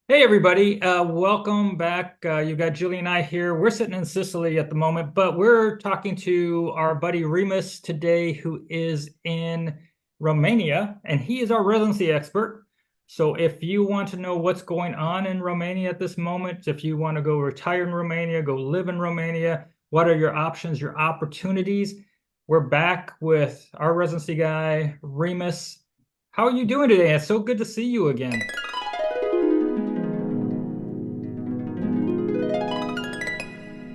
Hey everybody, welcome back. You got Julie and I here. We're sitting in Sicily at the moment, but we're talking to our buddy Remus today, who is in Romania, and he is our residency expert. So if you want to know what's going on in Romania at this moment, if you want to go retire in Romania, go live in Romania, what are your options, your opportunities? We're back with our residency guy, Remus. How are you doing today? It's so good to see you again.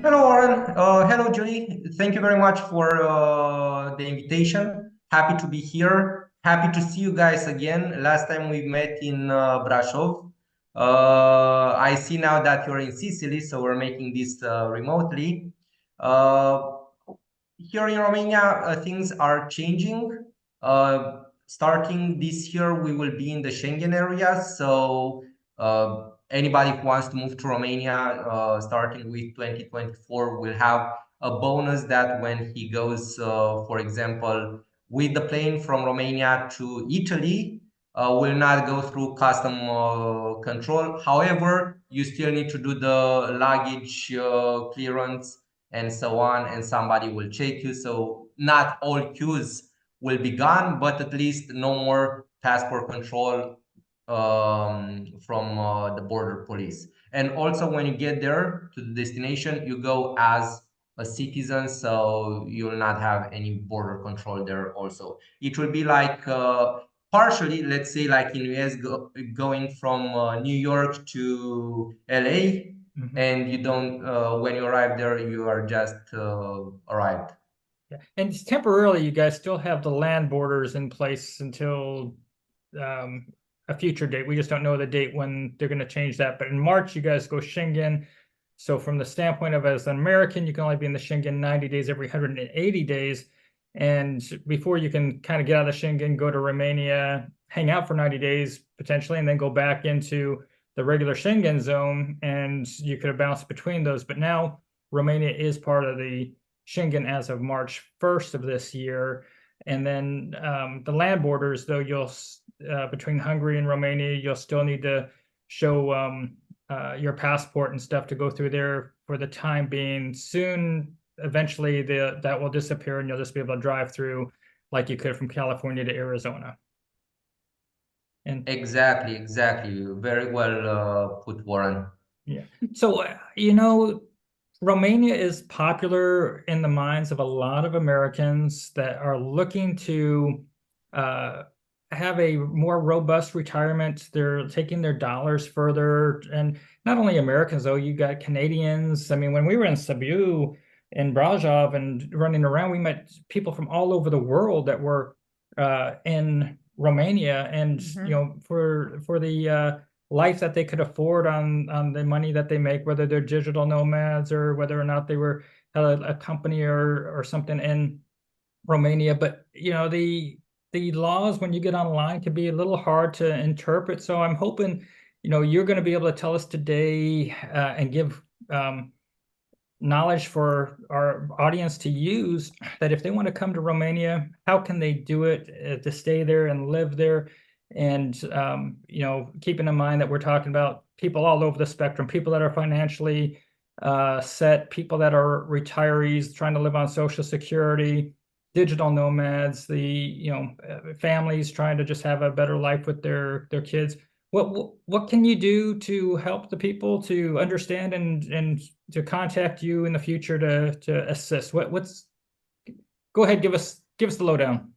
Hello, Warren. Hello, Julie. Thank you very much for the invitation. Happy to be here. Happy to see you guys again. Last time we met in Brasov. I see now that you're in Sicily, so we're making this remotely. Uh, Here in Romania, things are changing. Starting this year, we will be in the Schengen area. So anybody who wants to move to Romania, starting with 2024, will have a bonus that when he goes, for example, with the plane from Romania to Italy, will not go through custom control. However, you still need to do the luggage clearance and so on, and somebody will check you. So not all queues will be gone, but at least no more passport control from the border police. And also, when you get there to the destination, you go as a citizen, so you will not have any border control there. Also, it will be like partially, let's say, like in US, going from New York to LA, Mhm. and you don't when you arrive there you are just arrived. Yeah. And temporarily, you guys still have the land borders in place until um, a future date. We just don't know the date when they're going to change that. But in March, you guys go Schengen. So from the standpoint of as an American, you can only be in the Schengen 90 days every 180 days. And before you can kind of get out of Schengen, go to Romania, hang out for 90 days potentially, and then go back into the regular Schengen zone. And you could have bounced between those. But now Romania is part of the Schengen as of March 1st of this year. And then the land borders, though, you'll between Hungary and Romania, you'll still need to show your passport and stuff to go through there for the time being. Soon, eventually, that will disappear, and you'll just be able to drive through like you could from California to Arizona. And Exactly, very well put, Warren. yeah, so Romania is popular in the minds of a lot of Americans that are looking to uh, have a more robust retirement. They're taking their dollars further. And not only Americans, though, you got Canadians. I mean, when we were in Cebu, in Brasov and running around, we met people from all over the world that were in Romania. And, Mhm. for the life that they could afford on the money that they make, whether they're digital nomads or whether or not they were a company or something in Romania. But the laws when you get online can be a little hard to interpret. So I'm hoping you're going to be able to tell us today and give knowledge for our audience to use, that if they want to come to Romania, how can they do it to stay there and live there? And keeping in mind that we're talking about people all over the spectrum, people that are financially set, people that are retirees trying to live on Social Security, digital nomads, the families trying to just have a better life with their kids. What can you do to help the people to understand and to contact you in the future to assist? What's Go ahead, give us the lowdown.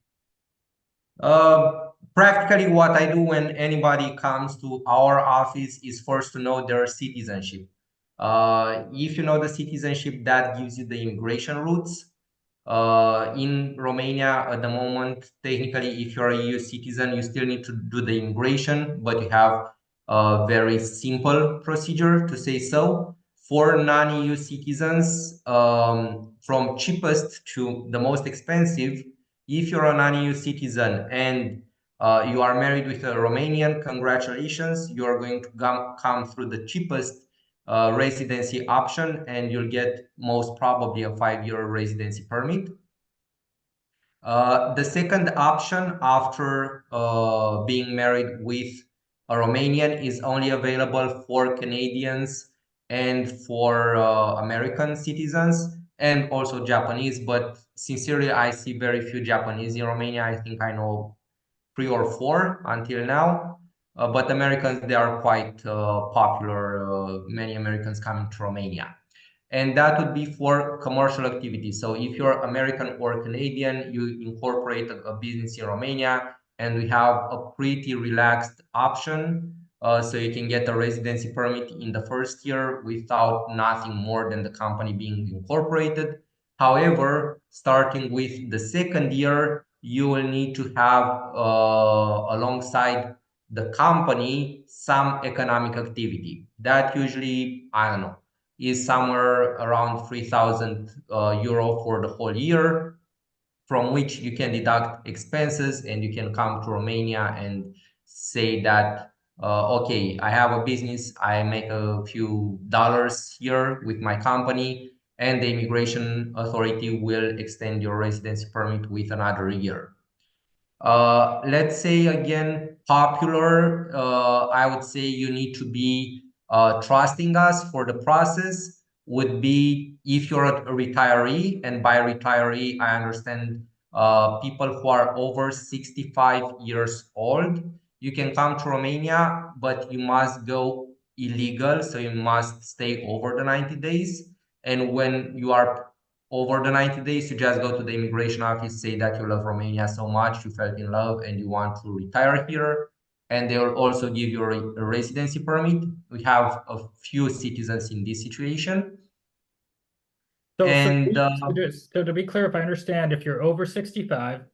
Practically, what I do when anybody comes to our office is first to know their citizenship. If you know the citizenship, that gives you the immigration routes. In Romania, at the moment, technically, if you're a EU citizen, you still need to do the immigration, but you have a very simple procedure to say so. For non-EU citizens, from cheapest to the most expensive, if you're a non-EU citizen and you are married with a Romanian, congratulations, you are going to come through the cheapest residency option, and you'll get most probably a 5-year residency permit. The second option after being married with A Romanian is only available for Canadians and for American citizens, and also Japanese. But sincerely, I see very few Japanese in Romania. I think I know 3 or 4 until now. But Americans, they are quite popular. Many Americans coming to Romania. And that would be for commercial activity. So if you're American or Canadian, you incorporate a business in Romania, and we have a pretty relaxed option. So you can get a residency permit in the first year without nothing more than the company being incorporated. However, starting with the second year, you will need to have alongside the company some economic activity. That usually, I don't know, is somewhere around 3,000 euro for the whole year, from which you can deduct expenses, and you can come to Romania and say that, okay, I have a business, I make a few dollars here with my company, and the immigration authority will extend your residency permit with another year. Let's say again, popular, I would say you need to be trusting us for the process would be if you're a retiree, and by retiree, I understand people who are over 65 years old. You can come to Romania, but you must go illegal, so you must stay over the 90 days. And when you are over the 90 days, you just go to the immigration office, say that you love Romania so much, you fell in love, and you want to retire here. And they will also give you a residency permit. We have a few citizens in this situation. So, And so to be clear, if I understand, if you're over 65,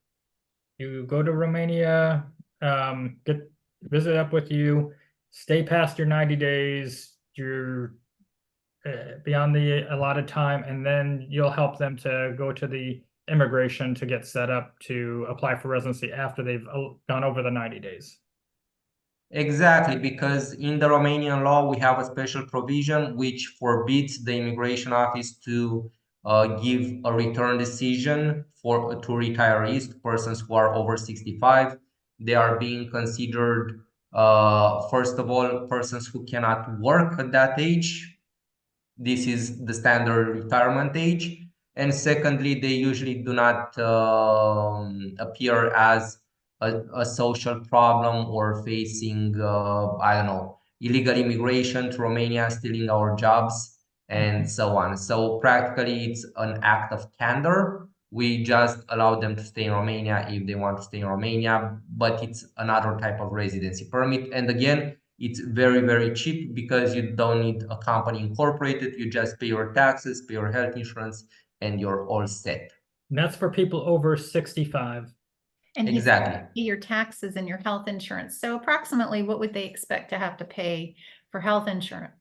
you go to Romania, get visit up with you, stay past your 90 days, you're beyond the allotted time, and then you'll help them to go to the immigration to get set up to apply for residency after they've gone over the 90 days. exactly, because in the Romanian law, we have a special provision which forbids the immigration office to give a return decision to retirees, to persons who are over 65. They are being considered, first of all, persons who cannot work at that age. This is the standard retirement age. And secondly, they usually do not appear as a social problem or facing, I don't know, illegal immigration to Romania, stealing our jobs, and so on. So practically, it's an act of candor. We just allow them to stay in Romania if they want to stay in Romania, but it's another type of residency permit. And again, it's very, very cheap because you don't need a company incorporated. You just pay your taxes, pay your health insurance, and you're all set. And that's for people over 65. And exactly. Your taxes and your health insurance. So approximately what would they expect to have to pay for health insurance?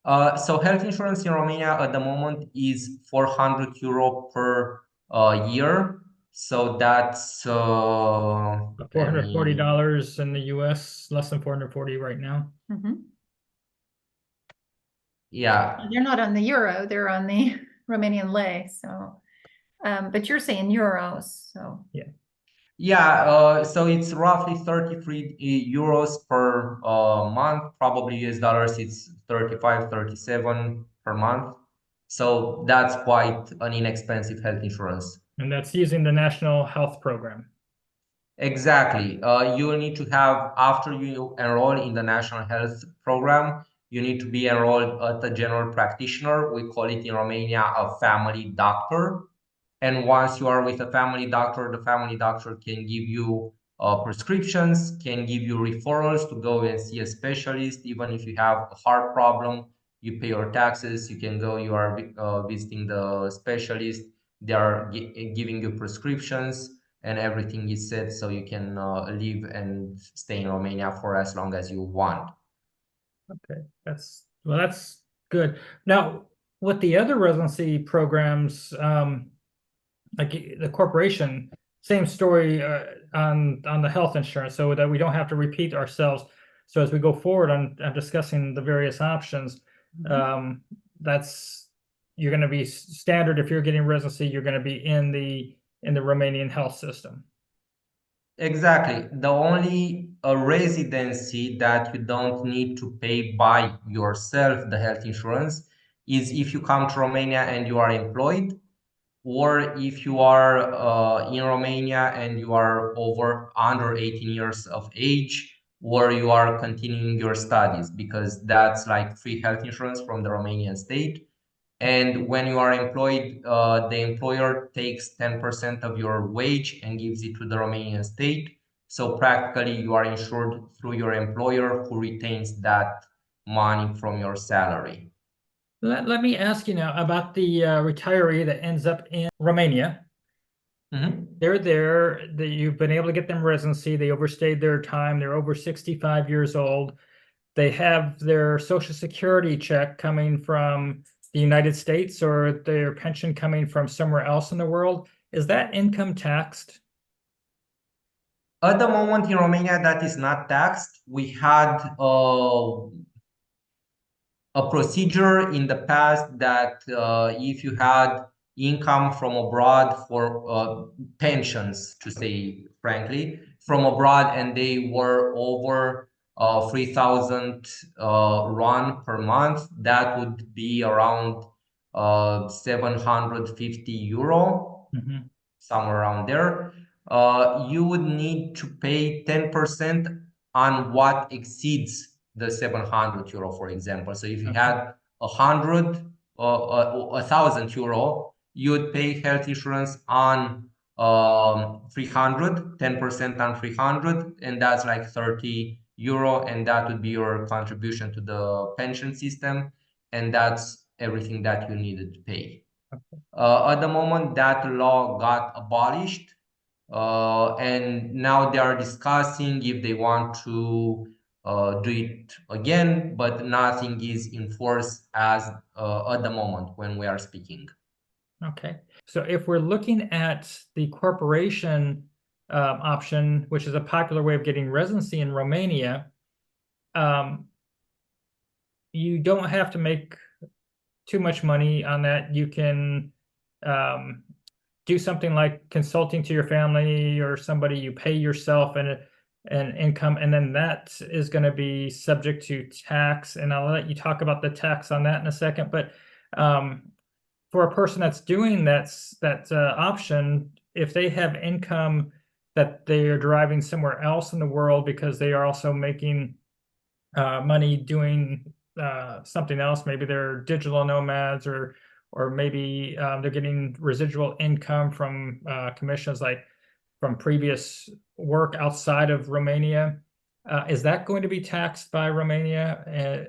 So health insurance in Romania at the moment is 400 euro per year. So that's $440 in the US, less than 440 right now. Yeah. They're not on the euro, they're on the Romanian lei. So, but you're saying euros, so. Yeah. Yeah, so it's roughly 33 euros per month, probably US dollars, it's 35, 37 per month. So that's quite an inexpensive health insurance. And that's using the National Health Program. Exactly. You will need to have, after you enroll in the National Health Program, you need to be enrolled at a general practitioner. We call it in Romania a family doctor. And once you are with a family doctor, the family doctor can give you prescriptions, can give you referrals to go and see a specialist. Even if you have a heart problem, you pay your taxes, you can go, you are visiting the specialist, they are giving you prescriptions, and everything is set so you can live and stay in Romania for as long as you want. Okay, that's good. Now, with the other residency programs, like the corporation, same story on the health insurance, so that we don't have to repeat ourselves. So as we go forward on discussing the various options, that's you're going to be standard. If you're getting residency, you're going to be in the Romanian health system. Exactly. The only residency that you don't need to pay by yourself the health insurance is if you come to Romania and you are employed, or if you are in Romania and you are under 18 years of age, or you are continuing your studies, because that's like free health insurance from the Romanian state. And when you are employed, the employer takes 10% of your wage and gives it to the Romanian state. So practically you are insured through your employer, who retains that money from your salary. Let me ask you now about the retiree that ends up in Romania. They're there, you've been able to get them residency, they overstayed their time, they're over 65 years old. They have their Social Security check coming from the United States or their pension coming from somewhere else in the world. Is that income taxed? At the moment in Romania, that is not taxed. We had a procedure in the past that if you had income from abroad for pensions, to say frankly, from abroad, and they were over 3,000 RON per month, that would be around 750 euro, somewhere around there. You would need to pay 10% on what exceeds the 700 euro, for example. So if you had 1,000 euro, you would pay health insurance on 300, 10% on 300, and that's like 30 euro, and that would be your contribution to the pension system, and that's everything that you needed to pay. At the moment, that law got abolished, and now they are discussing if they want to do it again, but nothing is in force as at the moment when we are speaking. Okay. So if we're looking at the corporation option, which is a popular way of getting residency in Romania, you don't have to make too much money on that. You can do something like consulting to your family or somebody, you pay yourself an income, and then that is going to be subject to tax. And I'll let you talk about the tax on that in a second. But for a person that's doing that option, if they have income that they are deriving somewhere else in the world because they are also making money doing something else, maybe they're digital nomads, or maybe they're getting residual income from commissions, like from previous work outside of Romania. Is that going to be taxed by Romania,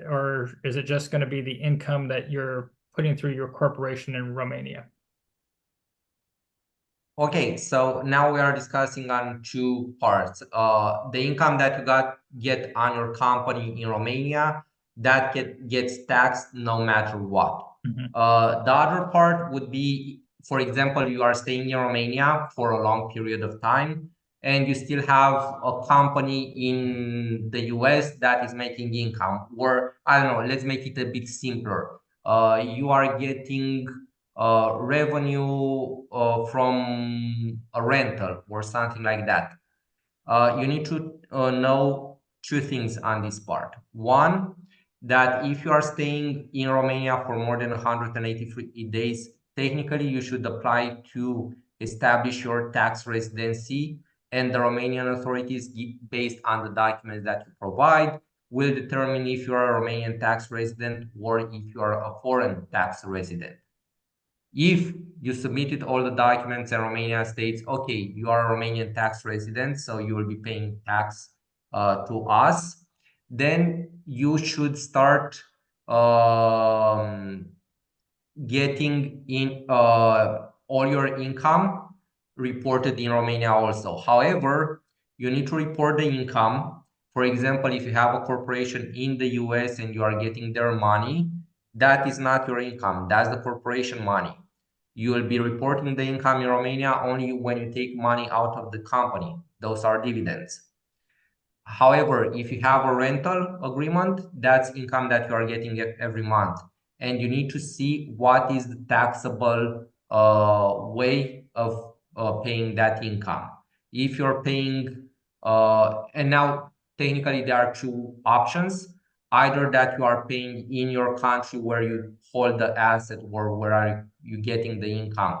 or is it just going to be the income that you're putting through your corporation in Romania? Okay, so now we are discussing on two parts. The income that you get on your company in Romania, that gets taxed no matter what. The other part would be, for example, you are staying in Romania for a long period of time, and you still have a company in the US that is making income. Or, I don't know, let's make it a bit simpler. You are getting revenue from a rental or something like that. You need to know two things on this part. One, that if you are staying in Romania for more than 183 days, technically you should apply to establish your tax residency, and the Romanian authorities, based on the documents that you provide, will determine if you are a Romanian tax resident or if you are a foreign tax resident. If you submitted all the documents and Romania states, okay, you are a Romanian tax resident, so you will be paying tax to us, then you should start getting in all your income reported in Romania also. However, you need to report the income. For example, if you have a corporation in the US and you are getting their money, that is not your income. That's the corporation money. You will be reporting the income in Romania only when you take money out of the company. Those are dividends. However, if you have a rental agreement, that's income that you are getting every month. And you need to see what is the taxable way of paying that income. If you're paying And now technically there are two options, either that you are paying in your country where you hold the asset or where are you getting the income.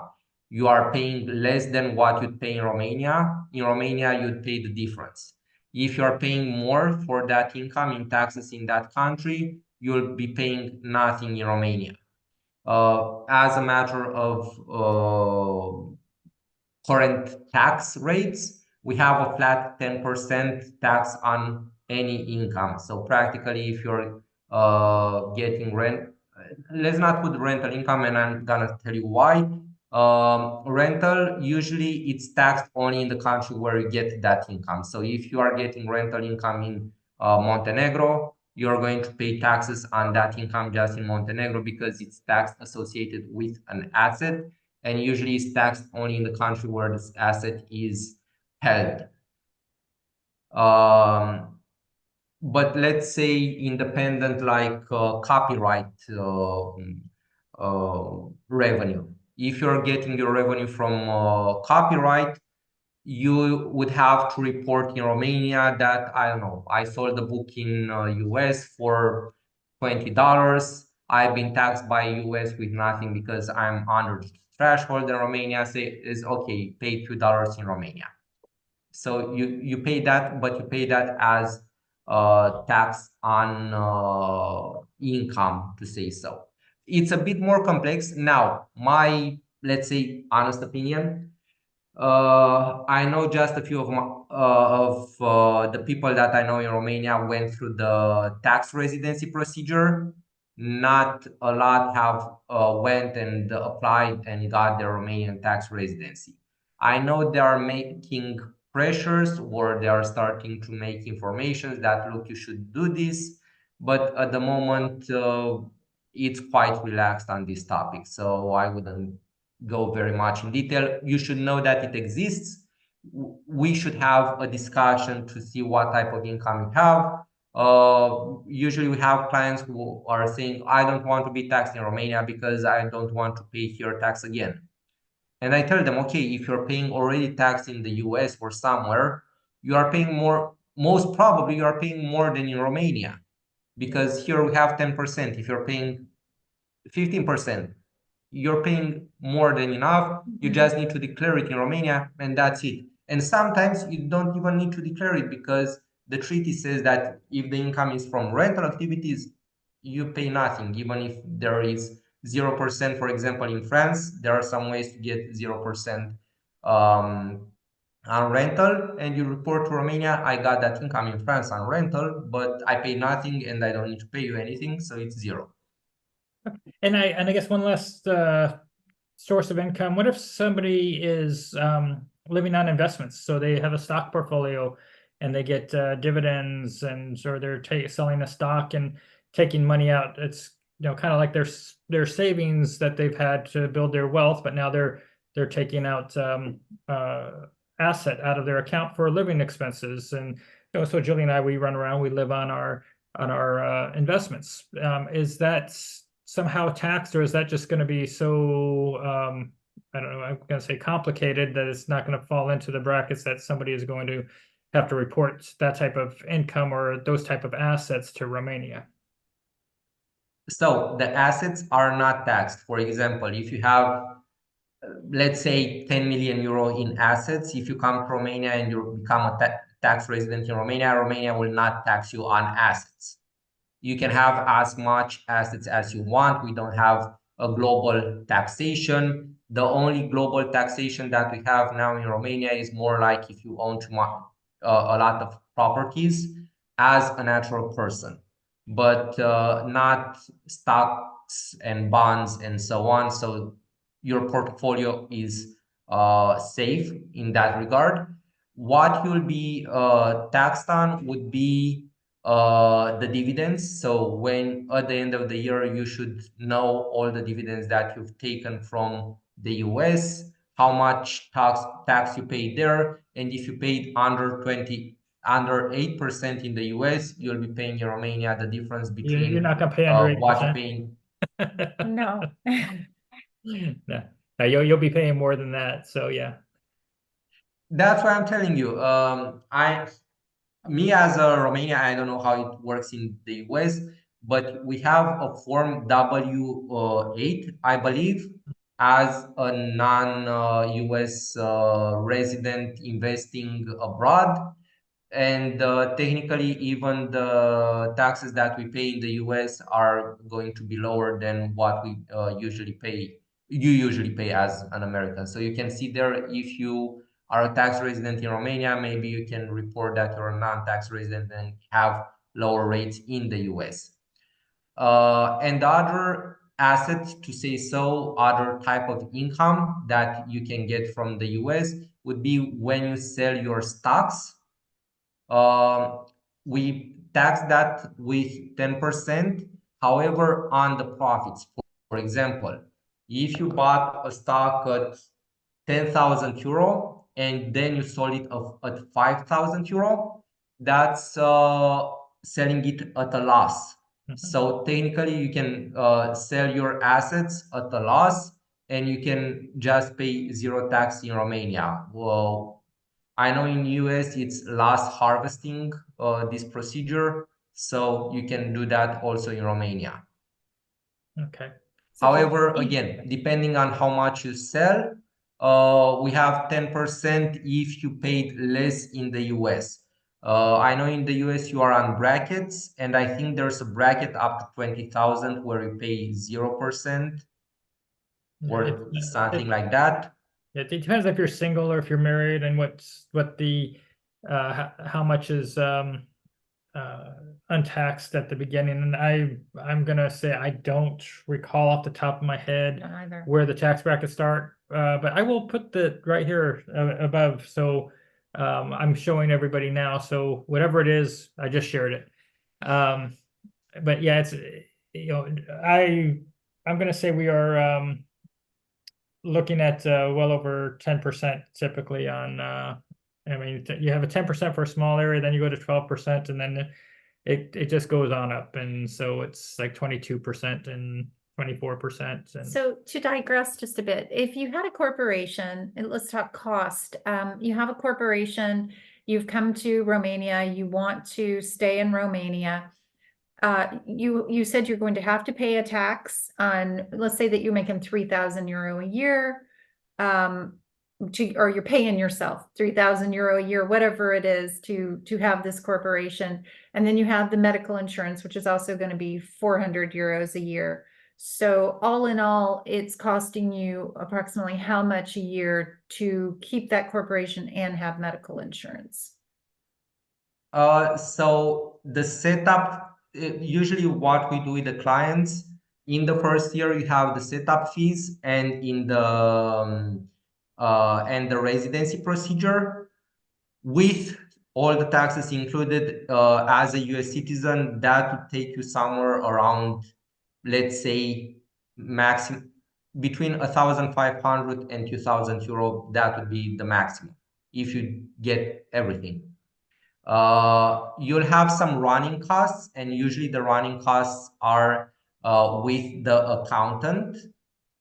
You are paying less than what you'd pay in Romania. In Romania, you'd pay the difference. If you're paying more for that income in taxes in that country, you'll be paying nothing in Romania. As a matter of current tax rates, we have a flat 10% tax on any income. So practically, if you're getting rent, let's not put rental income, and I'm gonna tell you why. Rental, usually it's taxed only in the country where you get that income. So if you are getting rental income in Montenegro, you're going to pay taxes on that income just in Montenegro because it's tax associated with an asset, and usually is taxed only in the country where this asset is held. But let's say independent, like copyright revenue. If you're getting your revenue from copyright, you would have to report in Romania that, I don't know, I sold the book in US for $20. I've been taxed by US with nothing because I'm under the threshold. In Romania say is okay, pay $2 in Romania. So you pay that, but you pay that as tax on income, to say so. It's a bit more complex. Now, my, let's say, honest opinion, I know just a few of the people that I know in Romania went through the tax residency procedure. Not a lot have went and applied and got their Romanian tax residency. I know they are making pressures, or they are starting to make informations that, look, you should do this, but at the moment it's quite relaxed on this topic, so I wouldn't go very much in detail. You should know that it exists. We should have a discussion to see what type of income you have. Usually we have clients who are saying, I don't want to be taxed in Romania because I don't want to pay here tax again. And I tell them, okay, if you're paying already tax in the US or somewhere, you are paying more, most probably you are paying more than in Romania, because here we have 10%. If you're paying 15%, you're paying more than enough. You just need to declare it in Romania, and that's it. And sometimes you don't even need to declare it, because the treaty says that if the income is from rental activities, you pay nothing, even if there is 0%. For example, in France, there are some ways to get 0% on rental, and you report to Romania, I got that income in France on rental, but I pay nothing and I don't need to pay you anything, so it's zero. And I guess one last source of income. What if somebody is living on investments? So they have a stock portfolio and they get dividends, and or they're selling a stock and taking money out. It's kind of like their savings that they've had to build their wealth, but now they're taking out asset out of their account for living expenses. And so Julie and I, we run around, we live on our investments. Is that somehow taxed, or is that just going to be so I don't know, I'm going to say complicated, that it's not going to fall into the brackets that somebody is going to have to report that type of income or those type of assets to Romania? So the assets are not taxed. For example, if you have, let's say, 10 million euro in assets, if you come to Romania and you become a tax resident in Romania, Romania will not tax you on assets. You can have as much assets as you want. We don't have a global taxation. The only global taxation that we have now in Romania is more like if you own a lot of properties as a natural person, but not stocks and bonds and so on. So your portfolio is safe in that regard. What you'll be taxed on would be the dividends. So when at the end of the year, you should know all the dividends that you've taken from the US, how much tax you paid there, and if you paid under 8% in the US, you'll be paying in Romania the difference between You're not going to pay under 8%. what you're paying. No. No, you'll be paying more than that. So yeah. That's why I'm telling you. Me as a Romania, I don't know how it works in the US, but we have a form W8, I believe, as a non-US resident investing abroad. And technically, even the taxes that we pay in the US are going to be lower than what we usually pay. You usually pay as an American. So you can see there, if you are a tax resident in Romania, maybe you can report that you're a non-tax resident and have lower rates in the US. And the other asset, to say so, other type of income that you can get from the US would be when you sell your stocks. um, we tax that with 10%. However, on the profits, for example, if you bought a stock at 10,000 euro and then you sold it at 5,000 euro, that's selling it at a loss. So technically, you can sell your assets at a loss and you can just pay zero tax in Romania. Well, I know in US it's loss harvesting, this procedure, so you can do that also in Romania. Okay. So for However, me- again, depending on how much you sell, we have 10% if you paid less in the US. I know in the US you are on brackets, and I think there's a bracket up to 20,000 where you pay 0% or something like that. It depends if you're single or if you're married, and what the how much is untaxed at the beginning. And I'm gonna say I don't recall off the top of my head Don't either. where the tax brackets start, but I will put the right here above. So I'm showing everybody now. So whatever it is, I just shared it. But yeah, it's I'm gonna say we are looking at well over 10% typically on I mean, you have a 10% for a small area, then you go to 12%, and then it just goes on up, and so it's like 22% and 24%. And So to digress just a bit, if you had a corporation, and let's talk cost, you have a corporation, you've come to Romania, you want to stay in Romania. You said you're going to have to pay a tax on, let's say that you're making 3,000 euro a year, or you're paying yourself 3,000 euro a year, whatever it is, to have this corporation. And then you have the medical insurance, which is also going to be 400 euros a year. So all in all, it's costing you approximately how much a year to keep that corporation and have medical insurance? So the setup, usually what we do with the clients, in the first year you have the setup fees, and in the and the residency procedure with all the taxes included. As a US citizen, that would take you somewhere around, let's say, maximum between 1,500 and 2,000 euro. That would be the maximum if you get everything. You'll have some running costs, and usually the running costs are with the accountant.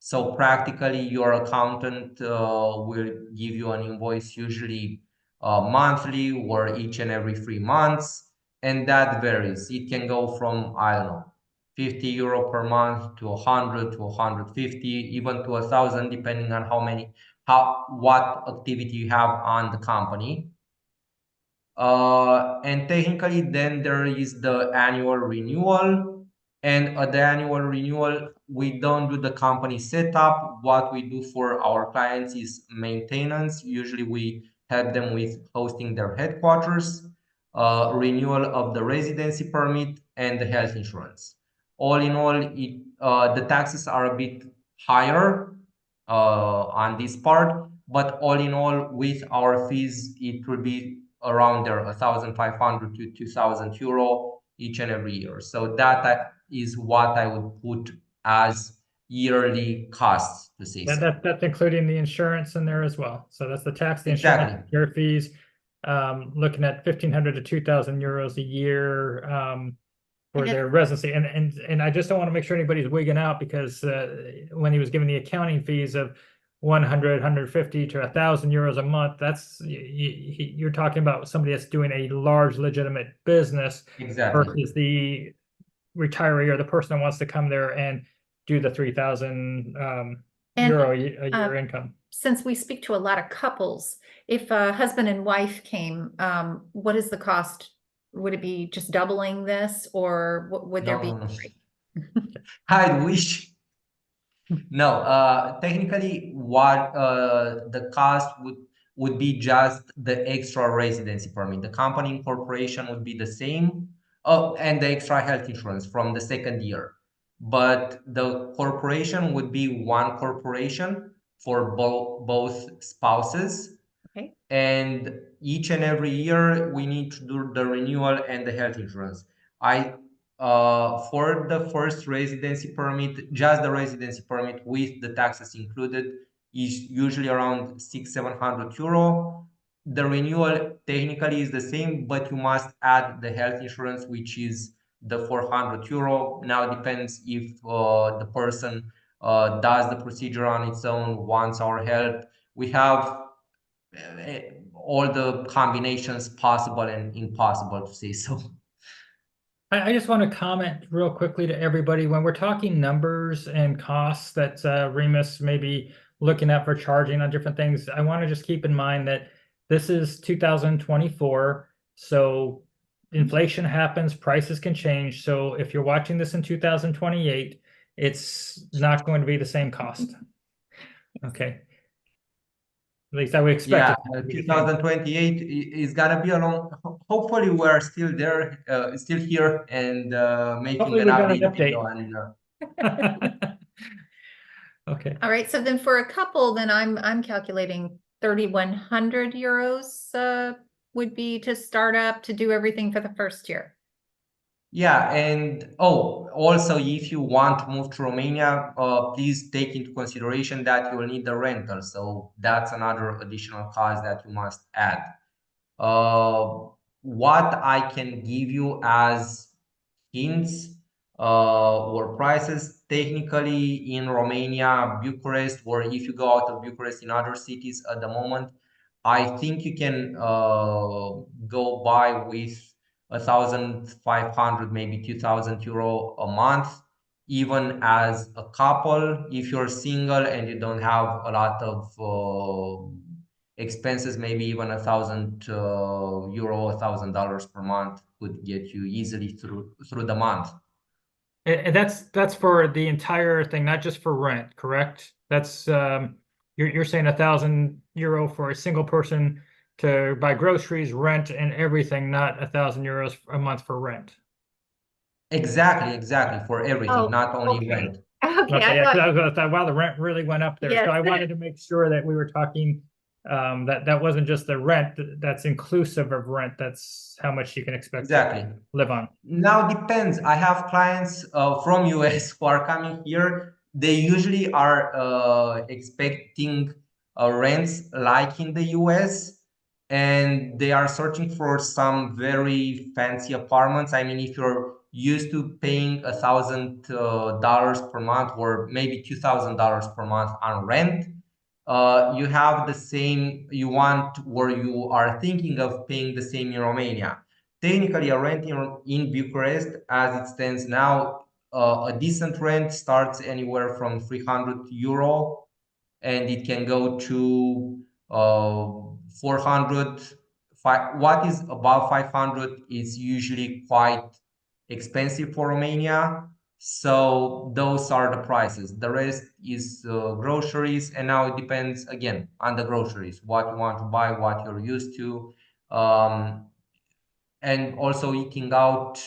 So practically, your accountant will give you an invoice, usually monthly or each and every 3 months, and that varies. It can go from, I don't know, 50 euro per month to 100 to 150, even to 1,000, depending on what activity you have on the company. And technically, then there is the annual renewal. And at the annual renewal, we don't do the company setup. What we do for our clients is maintenance. Usually, we help them with hosting their headquarters, renewal of the residency permit, and the health insurance. All in all, the taxes are a bit higher on this part, but all in all, with our fees, it will be around there 1,500 to 2,000 euro each and every year. So that is what I would put as yearly costs, to say so. that's including the insurance in there as well. So that's the tax, the insurance, Exactly. your fees. Looking at 1,500 to 2,000 euros a year for their residency, and I just don't want to make sure anybody's wigging out, because when he was giving the accounting fees of 100, 150 to 1,000 euros a month, that's you're talking about somebody that's doing a large legitimate business Exactly. versus the retiree or the person that wants to come there and do the 3,000 euro a year income. Since we speak to a lot of couples, if a husband and wife came, what is the cost? Would it be just doubling this, or would there be? No. I wish. No, technically, what the cost would be just the extra residency permit. The company incorporation would be the same. Oh, and the extra health insurance from the second year. But the corporation would be one corporation for both spouses. Okay. And each and every year we need to do the renewal and the health insurance. For the first residency permit, just the residency permit with the taxes included is usually around 600-700 euro. The renewal technically is the same, but you must add the health insurance, which is the 400 euro. Now it depends if the person does the procedure on its own, wants our help. We have all the combinations possible and impossible, to say so. I just want to comment real quickly to everybody when we're talking numbers and costs that Remus may be looking at for charging on different things. I want to just keep in mind that this is 2024, so inflation happens, prices can change. So if you're watching this in 2028, it's not going to be the same cost. Okay. At least I would expect it. 2028 is gonna be a long. Hopefully, we're still there, still here, and making Hopefully an we've done an update video. update. And Okay. All right. So then for a couple, then I'm calculating 3,100 euros would be to start up to do everything for the first year. yeah, and also if you want to move to Romania, please take into consideration that you will need the rental. So that's another additional cost that you must add. What I can give you as hints or prices, technically in Romania, Bucharest, or if you go out of Bucharest in other cities at the moment, I think you can go by with 1,500, maybe 2,000 euro a month, even as a couple. If you're single and you don't have a lot of expenses, maybe even 1,000 euro, $1,000 per month could get you easily through the month. And that's for the entire thing, not just for rent, correct? That's you're saying 1,000 euro for a single person to buy groceries, rent, and everything, not 1,000 euros a month for rent. Exactly, for everything, not only rent. Okay, Okay, yeah, 'cause I was gonna thought, wow, the rent really went up there. Yes. So I wanted to make sure that we were talking that wasn't just the rent, that's inclusive of rent. That's how much you can expect to live on. Now depends. I have clients from US who are coming here. They usually are expecting rents like in the US, and they are searching for some very fancy apartments. I mean, if you're used to paying $1,000 per month or maybe $2,000 per month on rent, you have the same, you want, or you are thinking of paying the same in Romania. Technically, a rent in Bucharest, as it stands now, a decent rent starts anywhere from 300 euro, and it can go to 400. What is above 500 is usually quite expensive for Romania. So those are the prices. The rest is groceries, and now it depends again on the groceries, what you want to buy, what you're used to, and also eating out.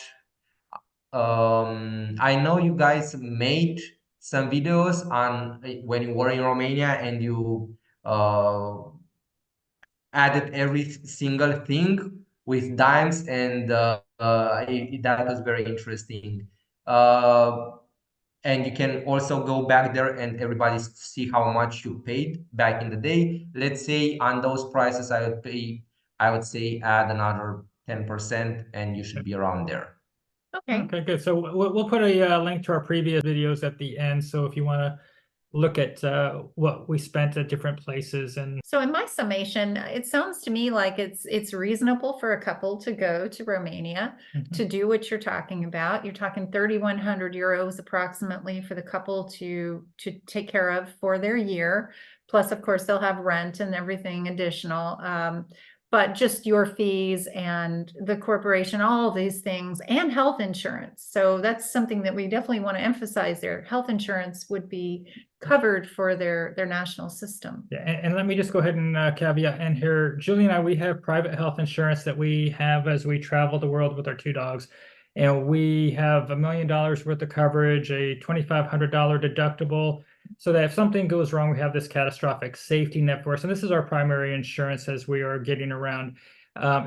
I know you guys made some videos on when you were in Romania and you added every single thing with dimes, and that was very interesting. And you can also go back there and everybody see how much you paid back in the day. Let's say on those prices, I would say add another 10% and you should be around there. Okay. Okay, good. So we'll put a link to our previous videos at the end. So if you want to look at what we spent at different places. And so in my summation, it sounds to me like it's reasonable for a couple to go to Romania to do what you're talking about. You're talking 3,100 euros approximately for the couple to take care of for their year. Plus, of course, they'll have rent and everything additional. But just your fees and the corporation, all these things, and health insurance. So that's something that we definitely want to emphasize there. Health insurance would be covered for their national system. Yeah, and let me just go ahead and caveat in here. Julie and I, we have private health insurance that we have as we travel the world with our two dogs. And we have $1 million worth of coverage, a $2,500 deductible, so that if something goes wrong, we have this catastrophic safety net for us. And this is our primary insurance as we are getting around.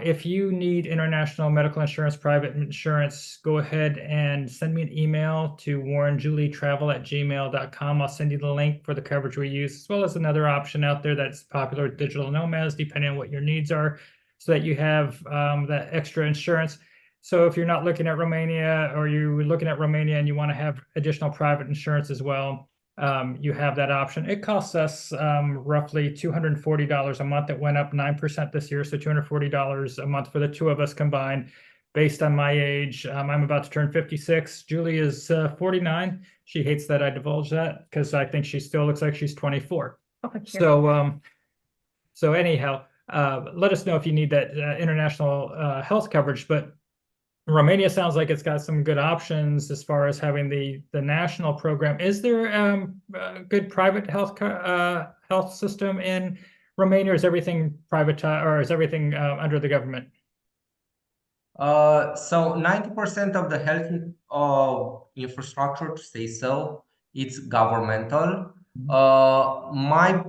If you need international medical insurance, private insurance, go ahead and send me an email to warrenjulietravel@gmail.com. I'll send you the link for the coverage we use, as well as another option out there that's popular with digital nomads, depending on what your needs are, so that you have that extra insurance. So if you're not looking at Romania, or you're looking at Romania and you want to have additional private insurance as well, you have that option. It costs us roughly $240 a month. It went up 9% this year, so $240 a month for the two of us combined. Based on my age, I'm about to turn 56. Julie is 49. She hates that I divulge that because I think she still looks like she's 24. So anyhow, let us know if you need that international health coverage. But Romania sounds like it's got some good options as far as having the national program. Is there a good private health system in Romania, or is everything privatized, or is everything under the government? So 90% of the health infrastructure, to say so, it's governmental. My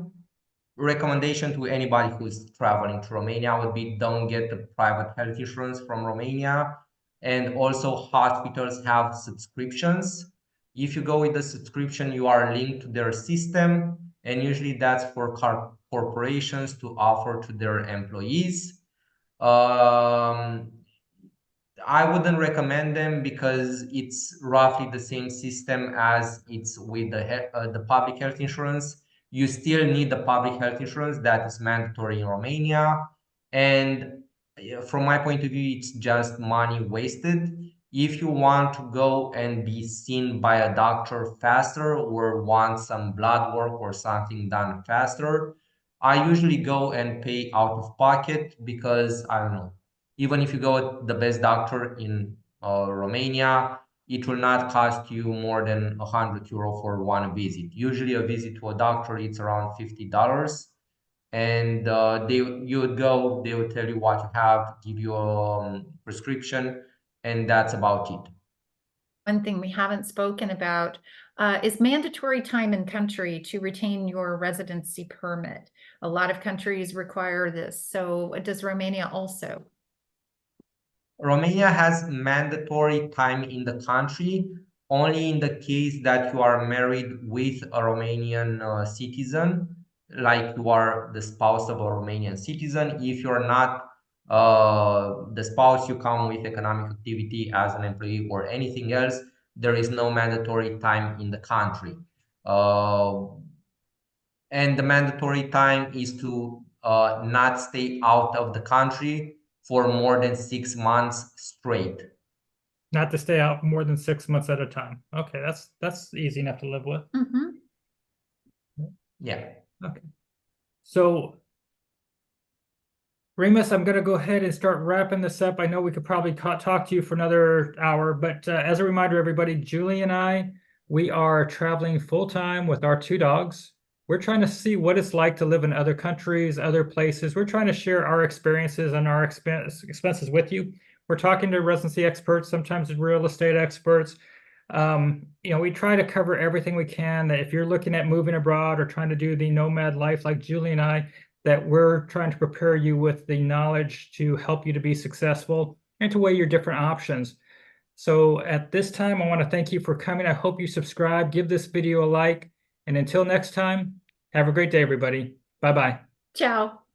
recommendation to anybody who's traveling to Romania would be, don't get the private health insurance from Romania. And also, hospitals have subscriptions. If you go with the subscription, you are linked to their system, and usually that's for corporations to offer to their employees. I wouldn't recommend them because it's roughly the same system as it's with the public health insurance. You still need the public health insurance that is mandatory in Romania. And from my point of view, it's just money wasted. If you want to go and be seen by a doctor faster, or want some blood work or something done faster, I usually go and pay out of pocket because, I don't know, even if you go with the best doctor in Romania, it will not cost you more than €100 for one visit. Usually a visit to a doctor, it's around $50. And you would go, they would tell you what you have, give you a prescription, and that's about it. One thing we haven't spoken about is mandatory time in country to retain your residency permit. A lot of countries require this. So does Romania also? Romania has mandatory time in the country only in the case that you are married with a Romanian citizen, like you are the spouse of a Romanian citizen. If you're not the spouse, you come with economic activity as an employee or anything else, there is no mandatory time in the country. And the mandatory time is to not stay out of the country for more than 6 months straight. Not to stay out more than 6 months at a time. Okay, that's easy enough to live with. Yeah. Okay. So, Remus, I'm going to go ahead and start wrapping this up. I know we could probably talk to you for another hour, but as a reminder, everybody, Julie and I, we are traveling full-time with our two dogs. We're trying to see what it's like to live in other countries, other places. We're trying to share our experiences and our expenses with you. We're talking to residency experts, sometimes real estate experts. We try to cover everything we can. That if you're looking at moving abroad or trying to do the nomad life like Julie and I, that we're trying to prepare you with the knowledge to help you to be successful and to weigh your different options. So at this time, I want to thank you for coming. I hope you subscribe, give this video a like, and until next time, have a great day, everybody. Bye-bye. Ciao.